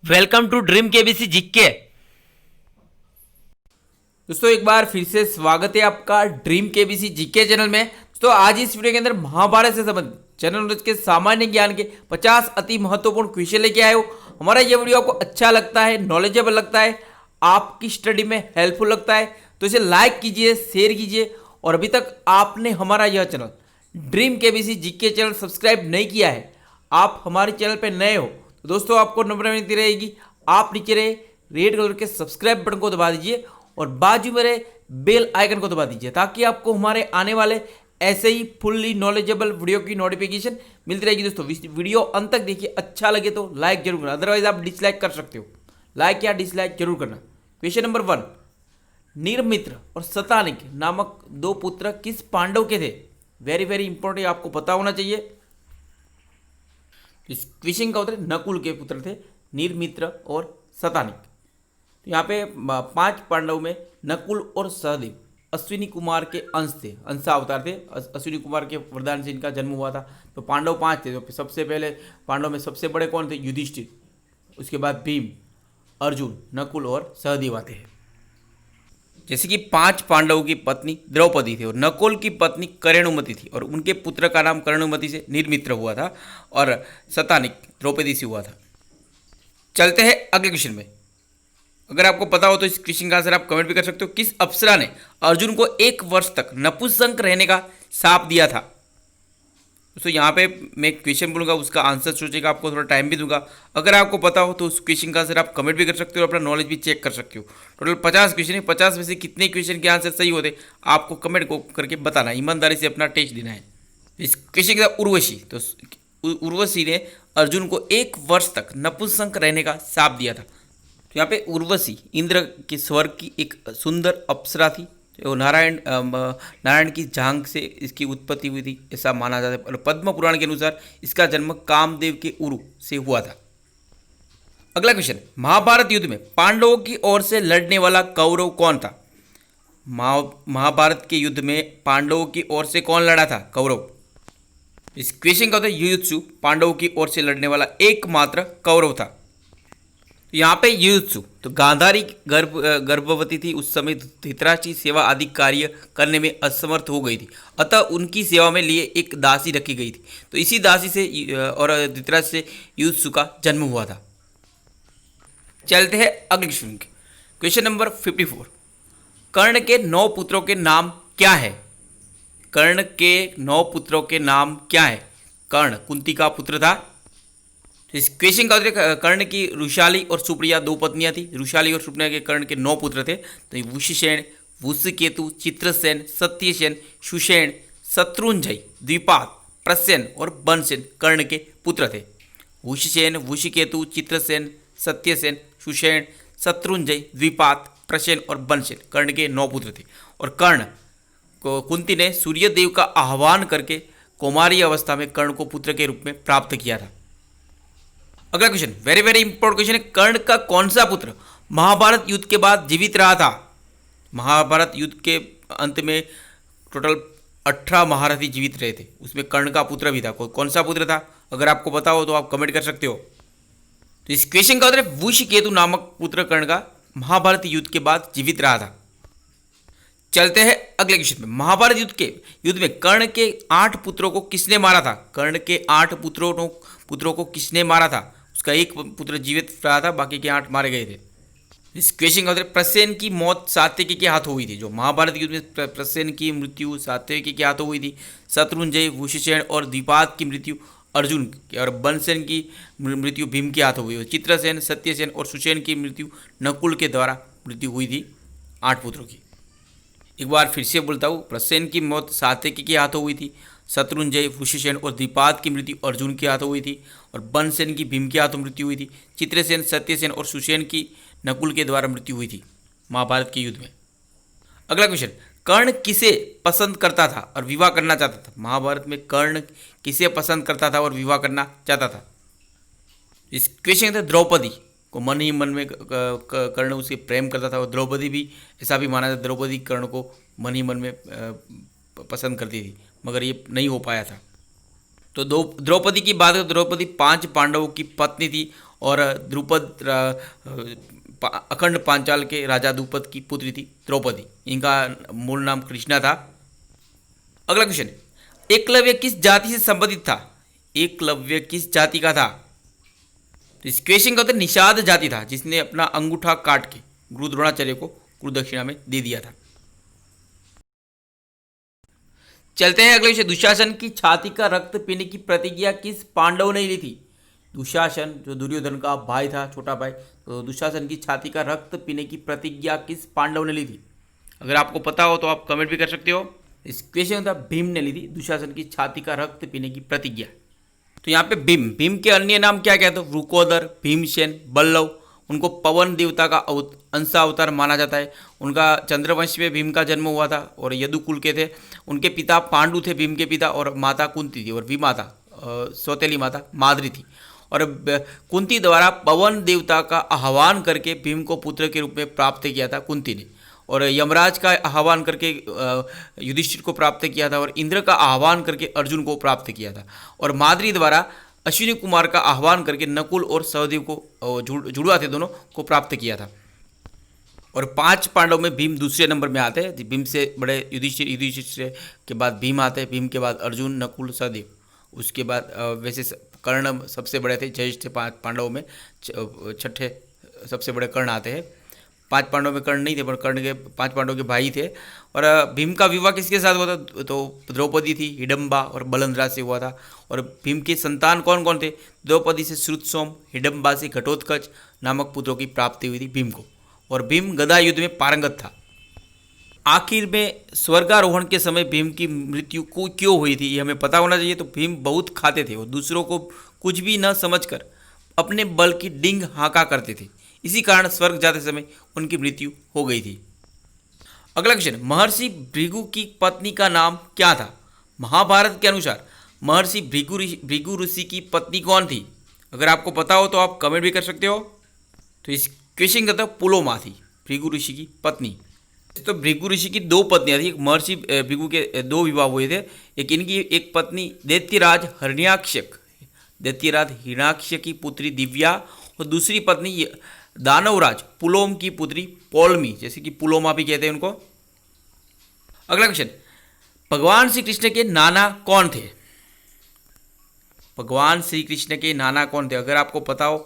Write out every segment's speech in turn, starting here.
Welcome to Dream KBC GK. दोस्तों एक बार फिर से स्वागत है आपका ड्रीम केबीसी जीके चैनल में। दोस्तों आज इस वीडियो के अंदर महाभारत से संबंधित जनरल नॉलेज के सामान्य ज्ञान के 50 अति महत्वपूर्ण क्वेश्चन लेके आए हो। हमारा ये वीडियो आपको अच्छा लगता है, नॉलेजेबल लगता है, आपकी स्टडी में हेल्पफुल लगता है तो इसे लाइक कीजिए, शेयर कीजिए। और अभी तक आपने हमारा यह channel dream KBC GK channel subscribe नहीं किया है, आप हमारे चैनल पर नए हो तो दोस्तों आपको नंबर मिलती रहेगी, आप नीचे रहे रेड कलर के सब्सक्राइब बटन को दबा दीजिए और बाजू में रहे बेल आइकन को दबा दीजिए ताकि आपको हमारे आने वाले ऐसे ही फुल्ली नॉलेजेबल वीडियो की नोटिफिकेशन मिलती रहेगी। दोस्तों वीडियो अंत तक देखिए, अच्छा लगे तो लाइक जरूर करना, अदरवाइज आप डिसलाइक कर सकते हो, लाइक या डिसलाइक जरूर करना। क्वेश्चन नंबर 1, निर्मित्र और शतानिक नामक दो पुत्र किस पांडव के थे? वेरी वेरी इंपॉर्टेंट, आपको पता होना चाहिए। इस क्वेश्चन का उत्तर नकुल के पुत्र थे निर्मित्र और शतानिक। तो यहाँ पे 5 पांडव में नकुल और सहदेव अश्विनी कुमार के अंश थे, अंशावतार थे। अश्विनी कुमार के वरदान से इनका जन्म हुआ था। तो पांडव 5 थे। तो सबसे पहले पांडव में सबसे बड़े कौन थे? युधिष्ठिर, उसके बाद भीम, अर्जुन, नकुल और सहदेव आते हैं। जैसे कि 5 पांडवों की पत्नी द्रौपदी थी और नकुल की पत्नी करेणुमति थी और उनके पुत्र का नाम करेणुमति से निर्मित्र हुआ था और शतानिक द्रौपदी से हुआ था। चलते हैं अगले क्वेश्चन में। अगर आपको पता हो तो इस क्वेश्चन का आंसर आप कमेंट भी कर सकते हो। किस अप्सरा ने अर्जुन को 1 वर्ष तक नपुंसक रहने का शाप दिया था? दोस्तों यहाँ पे मैं क्वेश्चन बोलूँगा, उसका आंसर सोचेगा, आपको थोड़ा टाइम भी दूंगा। अगर आपको पता हो तो उस क्वेश्चन का आंसर आप कमेंट भी कर सकते हो और अपना नॉलेज भी चेक कर सकते हो। टोटल 50 क्वेश्चन है, 50 में से कितने क्वेश्चन के आंसर सही होते आपको कमेंट को करके बताना, ईमानदारी से अपना टेस्ट देना है। इस क्वेश्चन का उर्वशी, तो उर्वशी ने अर्जुन को 1 वर्ष तक नपुंसक रहने का शाप दिया था। तो यहाँ पे उर्वशी इंद्र के स्वर्ग की एक सुंदर अप्सरा थी। तो नारायण की जांघ से इसकी उत्पत्ति हुई थी ऐसा माना जाता है और पद्म पुराण के अनुसार इसका जन्म कामदेव के उरु से हुआ था। अगला क्वेश्चन, महाभारत युद्ध में पांडवों की ओर से लड़ने वाला कौरव कौन था? महाभारत के युद्ध में पांडवों की ओर से कौन लड़ा था? कौरव। इस क्वेश्चन का उत्तर युयुत्सु, पांडवों की ओर से लड़ने वाला एकमात्र कौरव था। यहाँ पे युयुत्सु, तो गांधारी गर्भवती थी, उस समय धृतराष्ट्र की सेवा आदि कार्य करने में असमर्थ हो गई थी, अतः उनकी सेवा में लिए एक दासी रखी गई थी। तो इसी दासी से और धृतराष्ट्र से युयुत्सु का जन्म हुआ था। चलते हैं अगले क्वेश्चन के। क्वेश्चन नंबर 54, कर्ण के 9 पुत्रों के नाम क्या है? कर्ण के 9 पुत्रों के नाम क्या है? कर्ण कुंती का पुत्र था। इस क्वेश्चन का उत्तर, कर्ण की रुशाली और सुप्रिया 2 पत्नियां थी। रुशाली और सुप्रिया के कर्ण के 9 पुत्र थे। तो वुषसेन, वुषकेतु, चित्रसेन, सत्यसेन, सुषेण, शत्रुंजय, द्विपाद, प्रसेन और बनसेन कर्ण के पुत्र थे। वुषसेन, वुषकेतु, चित्रसेन, सत्यसेन, सुषेण, शत्रुंजय, द्विपाद, प्रसेन और बनसेन कर्ण के 9 पुत्र थे। और कर्ण को कुंती ने सूर्यदेव का आह्वान करके कौमारी अवस्था में कर्ण को पुत्र के रूप में प्राप्त किया था। अगला question very very important question है, कर्ण का कौन सा पुत्र महाभारत युद्ध के बाद जीवित रहा था? महाभारत युद्ध के अंत में टोटल 18 महारथी जीवित रहे थे, उसमें कर्ण का पुत्र भी था। कौन सा पुत्र था? अगर आपको पता हो तो आप कमेंट कर सकते हो। तो इस क्वेश्चन का उत्तर है वुषकेतु नामक पुत्र कर्ण का महाभारत युद्ध के बाद जीवित रहा था। चलते हैं अगले क्वेश्चन में। महाभारत युद्ध में कर्ण के 8 पुत्रों को किसने मारा था? कर्ण के 8 पुत्रों को किसने मारा था? उसका एक पुत्र जीवित रहा था, बाकी के 8 मारे गए थे। इस क्वेश्चन का उत्तर, प्रसेन की मौत सात्यकी के हाथों हुई थी। जो महाभारत युद्ध में प्रसेन की मृत्यु सात्यकी के हाथों हुई थी। शत्रुंजय, वुषसेन और द्विपाद की मृत्यु अर्जुन की और बनसेन की मृत्यु भीम के हाथों हुई। चित्रसेन, सत्यसेन और सुषेण की मृत्यु नकुल के द्वारा मृत्यु हुई थी 8 पुत्रों की। एक बार फिर से बोलता हूँ, प्रसेन की मौत सात्यकी के हाथों हुई थी। शत्रुंजय, वुषसेन और द्विपाद की मृत्यु अर्जुन के हाथों हुई थी और बनसेन की भीम के हाथों मृत्यु हुई थी। चित्रसेन, सत्यसेन और सुषेण की नकुल के द्वारा मृत्यु हुई थी महाभारत के युद्ध में। अगला क्वेश्चन, कर्ण किसे पसंद करता था और विवाह करना चाहता था? महाभारत में कर्ण किसे पसंद करता था और विवाह करना चाहता था? इस क्वेश्चन था द्रौपदी को मन ही मन में कर्ण उसे प्रेम करता था और द्रौपदी भी ऐसा भी माना जाता, द्रौपदी कर्ण को मन ही मन में पसंद करती थी, मगर ये नहीं हो पाया था। तो द्रौपदी की बात करें, द्रौपदी 5 पांडवों की पत्नी थी और अखंड पांचाल के राजा द्रुपद की पुत्री थी द्रौपदी। इनका मूल नाम कृष्णा था। अगला क्वेश्चन, एकलव्य किस जाति से संबंधित था? एकलव्य किस जाति का था? तो इस क्वेश्चन का उत्तर निषाद जाति था, जिसने अपना अंगूठा काट के गुरु द्रोणाचार्य को गुरु दक्षिणा में दे दिया था। चलते हैं अगले विषय, दुशासन की छाती का रक्त पीने की प्रतिज्ञा किस पांडव ने ली थी? दुशासन जो दुर्योधन का भाई था, छोटा भाई, तो दुशासन की छाती का रक्त पीने की प्रतिज्ञा किस पांडव ने ली थी? अगर आपको पता हो तो आप कमेंट भी कर सकते हो। इस क्वेश्चन था भीम ने ली थी दुशासन की छाती का रक्त पीने की प्रतिज्ञा। तो यहाँ पे भीम के अन्य नाम क्या क्या? तो वृकोदर, भीमसेन, बल्लव। उनको पवन देवता का अंशावतार माना जाता है। उनका चंद्रवंश में भीम का जन्म हुआ था और यदुकुल के थे। उनके पिता पांडु थे, भीम के पिता, और माता कुंती थी, और विमाता सौतेली माता माद्री थी। और कुंती द्वारा पवन देवता का आह्वान करके भीम को पुत्र के रूप में प्राप्त किया था कुंती ने, और यमराज का आह्वान करके युधिष्ठिर को प्राप्त किया था, और इंद्र का आह्वान करके अर्जुन को प्राप्त किया था, और माद्री द्वारा अश्विनी कुमार का आह्वान करके नकुल और सहदेव को जुड़वा थे दोनों को प्राप्त किया था। और 5 पांडव में भीम दूसरे नंबर में आते हैं। भीम से बड़े युधिष्ठिर के बाद भीम आते हैं, भीम के बाद अर्जुन, नकुल, सहदेव, उसके बाद वैसे कर्ण सबसे बड़े थे, ज्येष्ठ 5 पांडवों में छठे सबसे बड़े कर्ण आते हैं। 5 पांडवों में कर्ण नहीं थे, पर कर्ण के 5 पांडवों के भाई थे। और भीम का विवाह किसके साथ हुआ था? तो द्रौपदी थी, हिडम्बा और बलंद्रा से हुआ था। और भीम के संतान कौन कौन थे? द्रौपदी से श्रुतसोम, हिडम्बा से घटोत्कच नामक पुत्रों की प्राप्ति हुई थी भीम को। और भीम गदा युद्ध में पारंगत था। आखिर में स्वर्गारोहण के समय भीम की मृत्यु को क्यों हुई थी, ये हमें पता होना चाहिए। तो भीम बहुत खाते थे और दूसरों को कुछ भी न समझकर अपने बल की डिंग हाँका करते थे। इसी कारण स्वर्ग जाते समय उनकी मृत्यु हो गई थी। अगला क्वेश्चन, महर्षि भृगु की पत्नी का नाम क्या था? महाभारत के अनुसार महर्षि भृगु ऋषि की पत्नी कौन थी? अगर आपको पता हो तो आप कमेंट भी कर सकते हो। तो इस क्वेश्चन का था पुलोमा थी भृगु ऋषि की पत्नी। तो भृगु ऋषि की 2 पत्नियां थी। महर्षि भृगु के 2 विवाह हुए थे। एक पत्नी दैत्यराज हिरण्याक्ष की पुत्री दिव्या, और दूसरी पत्नी दानवराज पुलोम की पुत्री पौलमी, जैसे कि पुलोमा भी कहते हैं उनको। अगला क्वेश्चन, भगवान श्री कृष्ण के नाना कौन थे? भगवान श्री कृष्ण के नाना कौन थे? अगर आपको पता हो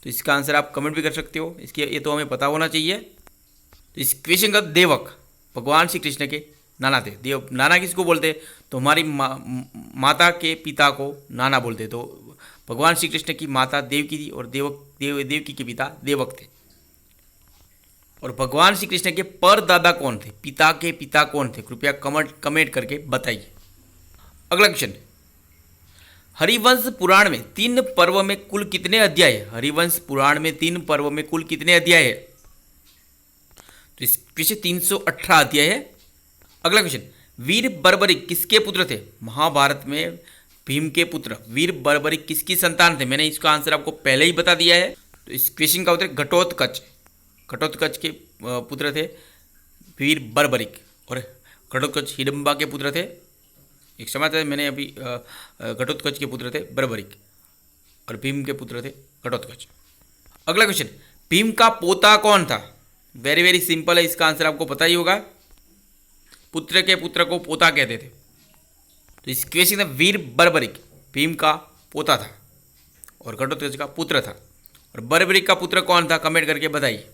तो इसका आंसर आप कमेंट भी कर सकते हो। ये तो हमें पता होना चाहिए। तो इस क्वेश्चन का देवक भगवान श्री कृष्ण के नाना थे। नाना किसको बोलते हैं? तो हमारी माता के पिता को नाना बोलते। तो भगवान श्री कृष्ण की माता देवकी थी और देवकी के पिता देवक थे। और भगवान श्री कृष्ण के परदादा कौन थे? पिता के पिता कौन थे? कृपया कमेंट करके बताइए। अगला क्वेश्चन, हरिवंश पुराण में 3 पर्व में कुल कितने अध्याय है? हरिवंश पुराण में 3 पर्व में कुल कितने अध्याय है? तो इस क्वेश्चन 318 अध्याय है। अगला क्वेश्चन, वीर बर्बरिक किसके पुत्र थे? महाभारत में भीम के पुत्र वीर बर्बरिक किसकी संतान थे? मैंने इसका आंसर आपको पहले ही बता दिया है। तो इस क्वेश्चन का उत्तर घटोत्कच के पुत्र थे वीर बर्बरिक, और घटोत्कच हिडम्बा के पुत्र थे। एक समय था, मैंने अभी घटोत्कच के पुत्र थे बर्बरिक, और भीम के पुत्र थे घटोत्कच। अगला क्वेश्चन, भीम का पोता कौन था? वेरी वेरी सिंपल है, इसका आंसर आपको पता ही होगा। पुत्र के पुत्र को पोता कहते थे। तो इस क्वेश्चन में वीर बर्बरिक भीम का पोता था और घटोत्कच का पुत्र था। और बर्बरिक का पुत्र कौन था? कमेंट करके बताइए।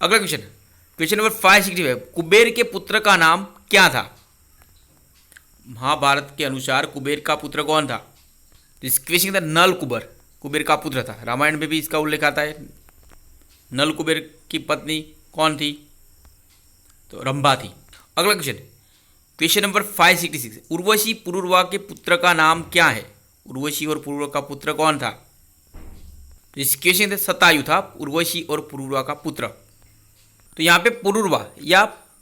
अगला क्वेश्चन नंबर 565, कुबेर के पुत्र का नाम क्या था? महाभारत के अनुसार कुबेर का पुत्र कौन था? तो इस क्वेश्चन था नल कुबेर का पुत्र था। रामायण में भी इसका उल्लेख आता है। नल कुबेर की पत्नी कौन थी? तो रंभा थी। अगला क्वेश्चन नंबर 566, उर्वशी पुरुरवा के पुत्र का नाम क्या है? उर्वशी और पुरुरवा का पुत्र कौन था? तो इस क्वेश्चन से शतायु था उर्वशी और पुरुरवा का पुत्र। तो यहाँ पे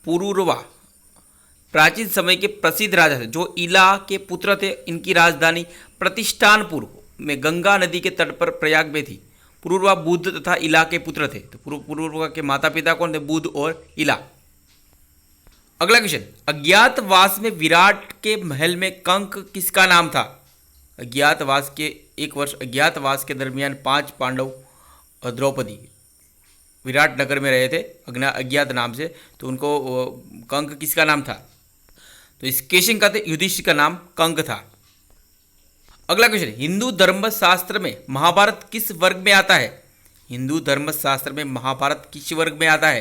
पुरुरवा प्राचीन समय के प्रसिद्ध राजा थे, जो इला के पुत्र थे। इनकी राजधानी प्रतिष्ठानपुर में गंगा नदी के तट पर प्रयाग में थी। पुरुरवा बुद्ध तथा इला के पुत्र थे। तो पुरुरवा के माता पिता कौन थे? बुद्ध और इला। अगला क्वेश्चन, अज्ञातवास में विराट के महल में कंक किसका नाम था? एक वर्ष अज्ञातवास के दरमियान 5 पांडव और द्रौपदी विराट नगर में रहे थे अज्ञात नाम से, तो उनको कंक किसका नाम था? तो इस क्वेश्चन का युधिष्ठिर का नाम कंक था। अगला क्वेश्चन, हिंदू धर्मशास्त्र में महाभारत किस वर्ग में आता है? हिंदू धर्मशास्त्र में महाभारत किस वर्ग में आता है?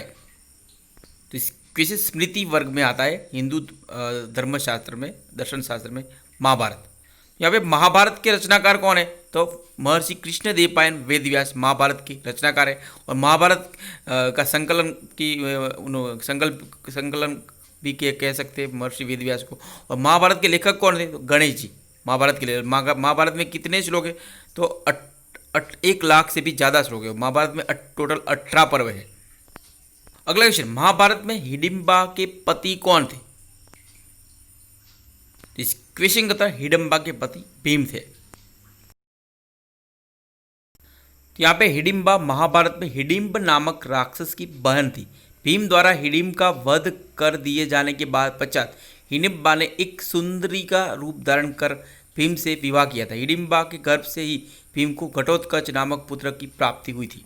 तो इस क्वेश्चन स्मृति वर्ग में आता है। हिंदू धर्मशास्त्र में, दर्शन शास्त्र में महाभारत। यहाँ पे महाभारत के रचनाकार कौन है? तो महर्षि कृष्णदेवरायन वेदव्यास महाभारत के रचनाकार है। और महाभारत का संकलन की संकलन भी कह सकते हैं महर्षि वेदव्यास को। और महाभारत के लेखक कौन थे? तो गणेश जी। महाभारत के महाभारत में कितने श्लोक है? तो 1 लाख से भी ज़्यादा श्लोक है। महाभारत में टोटल 18 पर्व है। अगला क्वेश्चन, महाभारत में हिडिंबा के पति कौन थे? इस क्वेश्चन का हिडिंबा के पति भीम थे। तो यहाँ पे हिडिंबा महाभारत में हिडिंब नामक राक्षस की बहन थी। भीम द्वारा हिडिंब का वध कर दिए जाने के बाद पश्चात हिडिंबा ने एक सुंदरी का रूप धारण कर भीम से विवाह किया था। हिडिंबा के गर्भ से ही भीम को घटोत्कच नामक पुत्र की प्राप्ति हुई थी।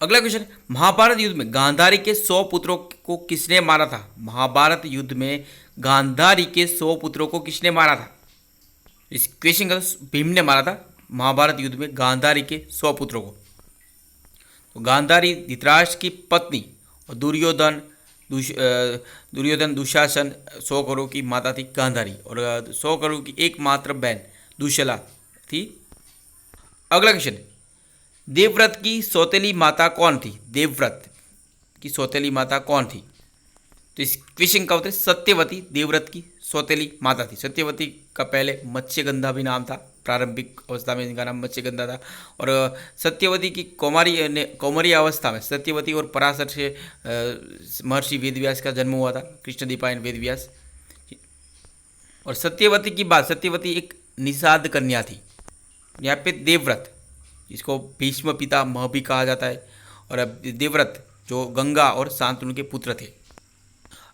अगला क्वेश्चन, महाभारत युद्ध में गांधारी के 100 पुत्रों को किसने मारा था? महाभारत युद्ध में गांधारी के 100 पुत्रों को किसने मारा था? इस क्वेश्चन का भीम ने मारा था महाभारत युद्ध में गांधारी के 100 पुत्रों को। तो गांधारी धृतराष्ट्र की पत्नी और दुर्योधन दुशासन 100 करोड़ की माता थी गांधारी, और 100 करोड़ की एकमात्र बहन दुशला थी। अगला क्वेश्चन, देवव्रत की सौतेली माता कौन थी? देवव्रत की सौतेली माता कौन थी? तो इस क्वेश्चन का उत्तर सत्यवती देवव्रत की सौतेली माता थी। सत्यवती का पहले मत्स्यगंधा भी नाम था, प्रारंभिक अवस्था में इनका नाम मत्स्यगंधा था। और सत्यवती की कौमारी अवस्था में सत्यवती और पराशर से महर्षि वेदव्यास का जन्म हुआ था, कृष्णदेवरायन वेदव्यास। और सत्यवती की बात, सत्यवती एक निषाद कन्या थी। यहाँ पे देवव्रत, इसको भीष्म पितामह भी कहा जाता है, और देवव्रत जो गंगा और शांतनु के पुत्र थे।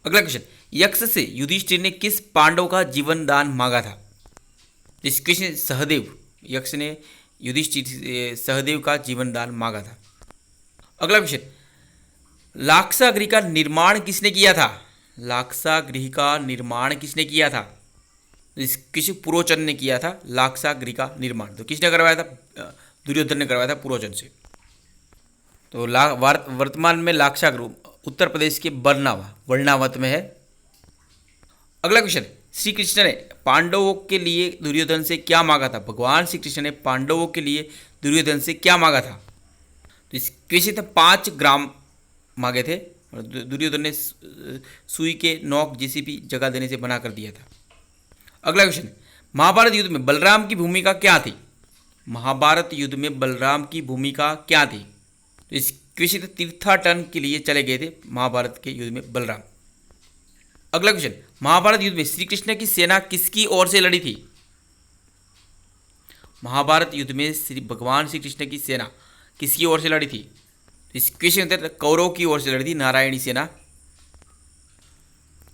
अगला क्वेश्चन, यक्ष से युधिष्ठिर ने किस पांडव का जीवन दान मांगा था? इस क्वेश्चन सहदेव, यक्ष ने युधिष्ठिर से सहदेव का जीवन दान मांगा था। अगला क्वेश्चन, लाक्षागृह का निर्माण किसने किया था? लाक्षागृह का निर्माण किसने किया था? इस किसी पुरोचन ने किया था लाक्षागृह का निर्माण। तो किसने करवाया था? दुर्योधन ने करवाया था पुरोचन से। तो वर्तमान में लाक्षागृह उत्तर प्रदेश के वर्णावत में है। अगला क्वेश्चन, श्री कृष्ण ने पांडवों के लिए दुर्योधन से क्या मांगा था? भगवान श्री कृष्ण ने पांडवों के लिए दुर्योधन से क्या मांगा था? तो इस क्वेश्चन 5 ग्राम मांगे थे, और दुर्योधन ने सुई के नोक जैसी भी जगह देने से मना कर दिया था। अगला क्वेश्चन, महाभारत युद्ध में बलराम की भूमिका क्या थी? महाभारत युद्ध में बलराम की भूमिका क्या थी? तो इस क्वेश्चन तीर्थाटन के लिए चले गए थे महाभारत के युद्ध में बलराम। अगला क्वेश्चन, महाभारत युद्ध में श्री कृष्ण की सेना किसकी ओर से लड़ी थी? महाभारत युद्ध में भगवान श्री कृष्ण की सेना किसकी ओर से लड़ी थी? इस क्वेश्चन कौरव की ओर से लड़ी थी, नारायणी सेना।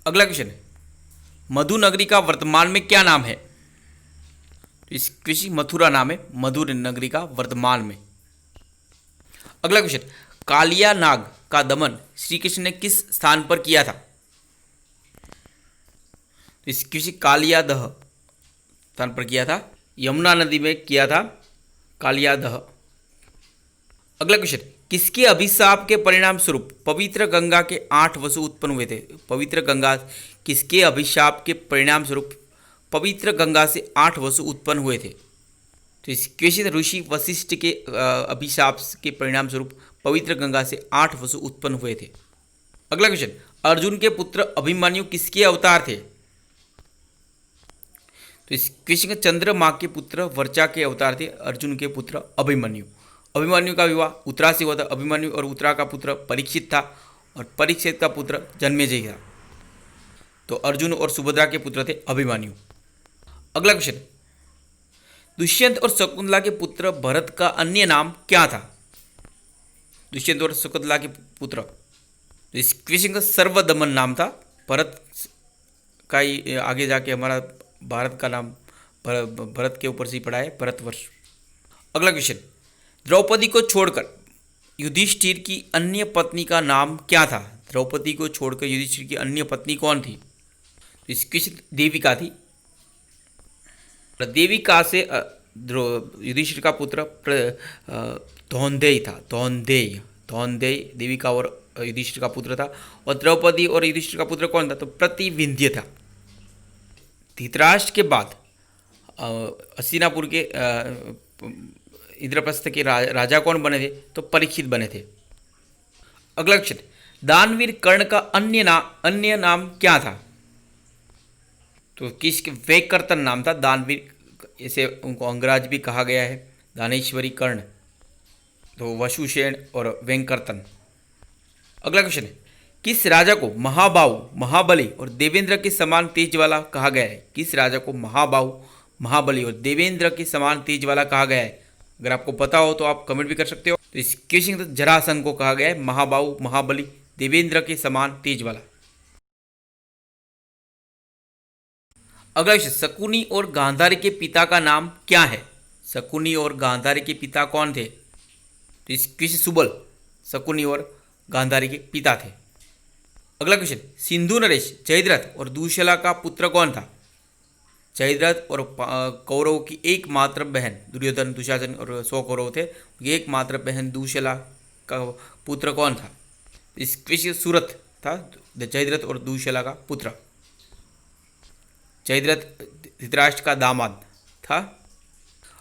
अगला क्वेश्चन, मधु नगरी का वर्तमान में क्या नाम है? तो इस क्वेश्चन मथुरा नाम है मधुर नगरी का वर्तमान में। अगला क्वेश्चन, कालिया नाग का दमन श्री कृष्ण ने किस स्थान पर किया था? तो इस क्वेश्चन कालियादह स्थान पर किया था, यमुना नदी में किया था कालियादह। अगला क्वेश्चन, किसके अभिशाप के परिणाम स्वरूप पवित्र गंगा के 8 वसु उत्पन्न हुए थे? पवित्र गंगा किसके अभिशाप के परिणाम स्वरूप पवित्र गंगा से 8 वसु उत्पन्न हुए थे? तो इस क्वेश्चन ऋषि वशिष्ठ के अभिशाप के परिणाम स्वरूप पवित्र गंगा से 8 वसु उत्पन्न हुए थे। अगला क्वेश्चन, अर्जुन के पुत्र अभिमन्यु किसके अवतार थे? तो इस क्वेश्चन चंद्रमा के पुत्र वर्चा के अवतार थे अर्जुन के पुत्र अभिमन्यु। अभिमन्यु का विवाह उत्तरा से हुआ था। अभिमन्यु और उत्तरा का पुत्र परीक्षित था, और परीक्षित का पुत्र जन्मेजय था। तो अर्जुन और सुभद्रा के पुत्र थे अभिमन्यु। अगला क्वेश्चन, दुष्यंत और शकुंतला के पुत्र भरत का अन्य नाम क्या था? दुष्यंत और शकुंतला के पुत्र, तो इस क्वेश्चन का सर्वदमन नाम था। भरत का ही आगे जाके हमारा भारत का नाम भरत के ऊपर से ही पड़ा है, भरतवर्ष। अगला क्वेश्चन, द्रौपदी को छोड़कर युधिष्ठिर की अन्य पत्नी का नाम क्या था? द्रौपदी को छोड़कर युधिष्ठिर की अन्य पत्नी कौन थी? तो इसकी देविका थी। देविका से युधिष्ठिर का पुत्र धौंदेय था। धौंदेय देविका और युधिष्ठिर का पुत्र था। और द्रौपदी और युधिष्ठिर का पुत्र कौन था? तो प्रतिविंध्य था। धृतराष्ट्र के बाद हस्तिनापुर के इंद्रप्रस्थ के राजा कौन बने थे? तो परीक्षित बने थे। अगला क्वेश्चन, दानवीर कर्ण का अन्य नाम क्या था? तो किसके वेंकर्तन नाम था दानवीर, इसे उनको अंगराज भी कहा गया है। दानेश्वरी कर्ण, तो वशुसेन और वेंकर्तन। अगला क्वेश्चन है, किस राजा को महाबाहु, महाबली और देवेंद्र के समान तेज वाला कहा गया है? किस राजा को महाबाहु, महाबली और देवेंद्र के समान तेज वाला कहा गया है? अगर आपको पता हो तो आप कमेंट भी कर सकते हो। तो इस क्वेश्चन तो जरासंध को कहा गया है महाबाहु, महाबली, देवेंद्र के समान तेज वाला। अगला क्वेश्चन, शकुनी और गांधारी के पिता का नाम क्या है? शकुनी और गांधारी के पिता कौन थे? तो इस क्वेश्चन सुबल शकुनी और गांधारी के पिता थे। अगला क्वेश्चन, सिंधु नरेश, जयद्रथ और दूशला का पुत्र कौन था? जयद्रथ और कौरव की एकमात्र बहन, दुर्योधन, दुशासन और 100 कौरव थे, एकमात्र बहन दूशला का पुत्र कौन था? इस क्वेश्चन सूरत था जयद्रथ और दूशला का पुत्र। जयद्रथ धृतराष्ट्र का दामाद था।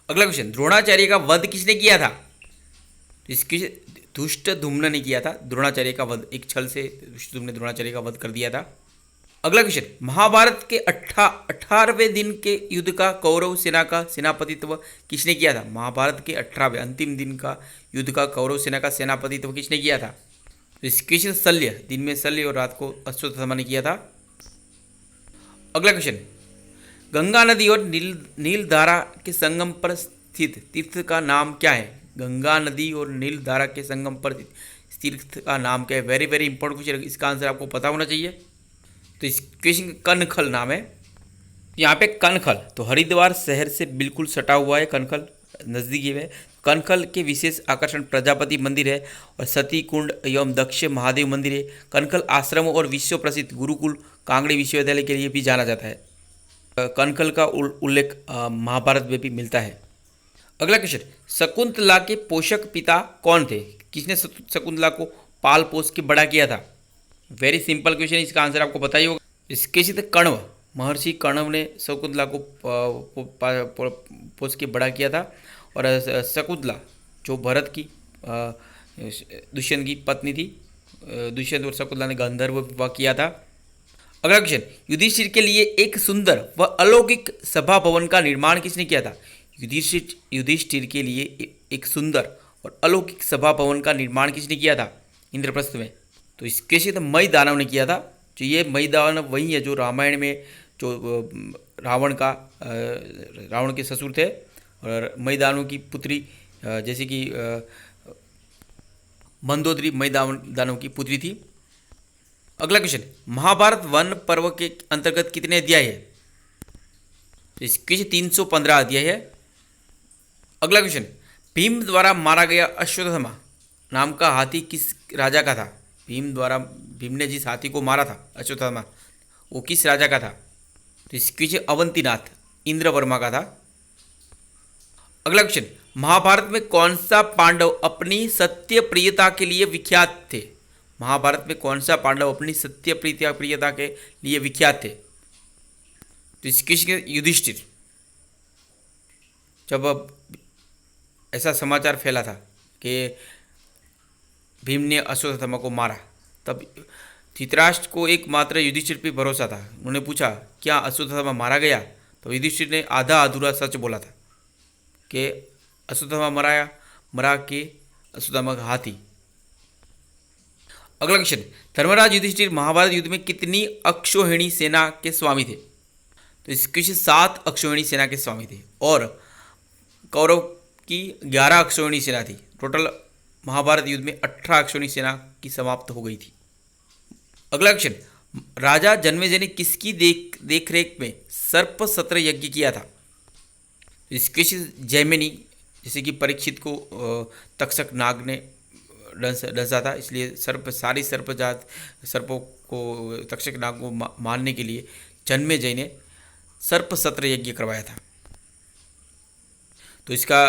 अगला क्वेश्चन, द्रोणाचार्य का वध किसने किया था? इसकी धृष्टद्युम्न ने किया था द्रोणाचार्य का वध। एक छल से धृष्टद्युम्न ने द्रोणाचार्य का वध कर दिया था। अगला क्वेश्चन, महाभारत के 18वें दिन के युद्ध का कौरव सेना का सेनापतित्व किसने किया था? महाभारत के 18वें अंतिम दिन का युद्ध का कौरव सेना का सेनापतित्व किसने किया था? इस क्वेश्चन शल्य, दिन में शल्य और रात को अश्वत्थामा ने किया था। अगला क्वेश्चन, गंगा नदी और नीलधारा के संगम पर स्थित तीर्थ का नाम क्या है? गंगा नदी और नीलधारा के संगम पर तीर्थ का नाम क्या है? वेरी वेरी इंपॉर्टेंट क्वेश्चन, इसका आंसर आपको पता होना चाहिए। तो इस क्वेश्चन कनखल नाम है। यहाँ पे कनखल तो हरिद्वार शहर से बिल्कुल सटा हुआ है। कनखल नज़दीकी में। कनखल के विशेष आकर्षण प्रजापति मंदिर है और सती कुंड एवं दक्ष महादेव मंदिर है। कनखल आश्रम और विश्व प्रसिद्ध गुरुकुल कांगड़ी विश्वविद्यालय के लिए भी जाना जाता है। कनखल का उल्लेख महाभारत में भी मिलता है। अगला क्वेश्चन, शकुंतला के पोषक पिता कौन थे? किसने शकुंतला को पाल पोस के बड़ा किया था? वेरी सिंपल क्वेश्चन, इसका आंसर आपको पता ही होगा। इसके सिद्ध कण्व, महर्षि कण्व ने शकुंतला को पोस के बड़ा किया था। और शकुंतला जो भरत की दुष्यंत की पत्नी थी, दुष्यंत और शकुंतला ने गंधर्व विवाह किया था। अगला क्वेश्चन, युधिष्ठिर के लिए एक सुंदर व अलौकिक सभा भवन का निर्माण किसने किया था? युधिष्ठिर के लिए एक सुंदर और अलौकिक सभा भवन का निर्माण किसने किया था? इंद्रप्रस्थ में। तो इसके से मई दानव ने किया था। जो ये मई दानव वही है जो रामायण में जो रावण के ससुर थे और मई दानव की पुत्री जैसे कि मंदोदरी मई दानव की पुत्री थी। अगला क्वेश्चन, महाभारत वन पर्व के अंतर्गत कितने अध्याय है? इसके 315 अध्याय है। अगला क्वेश्चन, भीम द्वारा मारा गया अश्वत्थामा नाम का हाथी किस राजा का था? भीम ने जिस हाथी को मारा था अश्वत्थामा, वो किस राजा का था? तो इसके अवंतीनाथ इंद्रवर्मा का था। अगला क्वेश्चन, महाभारत में कौन सा पांडव अपनी सत्य प्रियता के लिए विख्यात थे? महाभारत में कौन सा पांडव अपनी सत्य प्रियता के लिए विख्यात थे? तो इसके युधिष्ठिर। जब ऐसा समाचार फैला था कि भीम ने अश्वत्थामा को मारा, तब धृतराष्ट्र को एकमात्र युधिष्ठिर पर भरोसा था। उन्होंने पूछा क्या अश्वत्थामा मारा गया? तो युधिष्ठिर ने आधा अधूरा सच बोला था कि अश्वत्थामा मरा के अश्वत्थामा का हाथी। अगला क्वेश्चन, धर्मराज युधिष्ठिर महाभारत युद्ध में कितनी अक्षौहिणी सेना के स्वामी थे? तो इस क्वेश्चन 7 अक्षौहिणी सेना के स्वामी थे और कौरव की 11 अक्षौहिणी सेना थी। टोटल महाभारत युद्ध में 18 अक्षौहिणी सेना की समाप्त हो गई थी। अगला क्वेश्चन, राजा जन्मेजय ने किसकी देखरेख में सर्प सत्र यज्ञ किया था? इस क्वेश्चन जैमिनी जैसे कि परीक्षित को तक्षक नाग ने डसा था, इसलिए सारी सर्पों को तक्षक नाग को मारने के लिए जन्मेजय ने सर्प सत्र यज्ञ करवाया था। तो इसका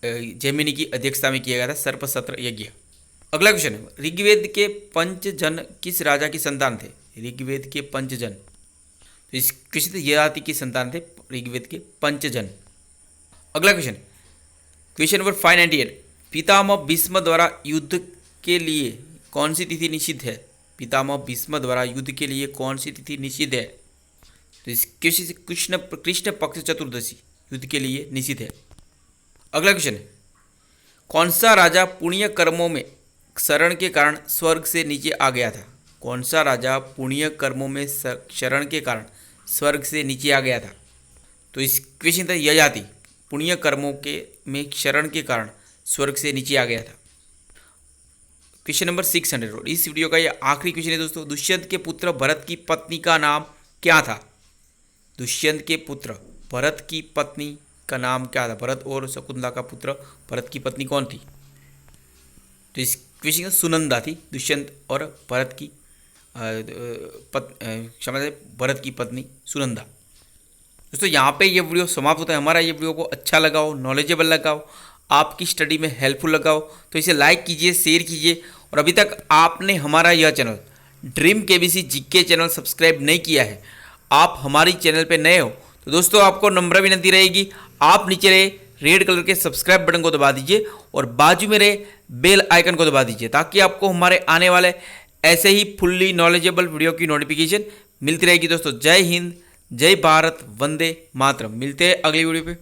जैमिनी की अध्यक्षता में किया गया था सर्प सत्र यज्ञ। अगला क्वेश्चन है, ऋग्वेद के पंचजन किस राजा की संतान थे? ऋग्वेद के पंचजन, तो इस क्वेश्चन ये जाति की संतान थे ऋग्वेद के पंचजन। अगला क्वेश्चन नंबर 598, पितामह भीष्म द्वारा युद्ध के लिए कौन सी तिथि निषिद्ध है? पितामह भीष्म द्वारा युद्ध के लिए कौन सी तिथि निषिद्ध है? तो इस क्वेश्चन से कृष्ण पक्ष चतुर्दशी युद्ध के लिए निषिद्ध है। अगला क्वेश्चन है, कौन सा राजा पुण्य कर्मों में शरण के कारण स्वर्ग से नीचे आ गया था? कौन सा राजा पुण्य कर्मों में शरण के कारण स्वर्ग से नीचे आ गया था? तो इस क्वेश्चन था ययाति पुण्य कर्मों के में शरण के कारण स्वर्ग से नीचे आ गया था। क्वेश्चन नंबर 600 और इस वीडियो का ये आखिरी क्वेश्चन है दोस्तों, दुष्यंत के पुत्र भरत की पत्नी का नाम क्या था? दुष्यंत के पुत्र भरत की पत्नी का नाम क्या था? भरत और शकुंतला का पुत्र भरत की पत्नी कौन थी? तो इस क्वेश्चन सुनंदा थी, दुष्यंत और भरत की भरत की पत्नी सुनंदा। दोस्तों यहाँ पे ये वीडियो समाप्त होता है। हमारा ये वीडियो को अच्छा लगा हो, नॉलेजेबल लगा हो, आपकी स्टडी में हेल्पफुल लगा हो तो इसे लाइक कीजिए, शेयर कीजिए। और अभी तक आपने हमारा यह channel dream KBC GK channel subscribe नहीं किया है, आप हमारी चैनल पे नए हो तो दोस्तों आपको नम्र विनती रहेगी, आप नीचे रहे रेड कलर के सब्सक्राइब बटन को दबा दीजिए और बाजू में रहे बेल आइकन को दबा दीजिए ताकि आपको हमारे आने वाले ऐसे ही फुल्ली नॉलेजेबल वीडियो की नोटिफिकेशन मिलती रहेगी। दोस्तों जय हिंद, जय भारत, वंदे मातरम। मिलते हैं अगली वीडियो पे।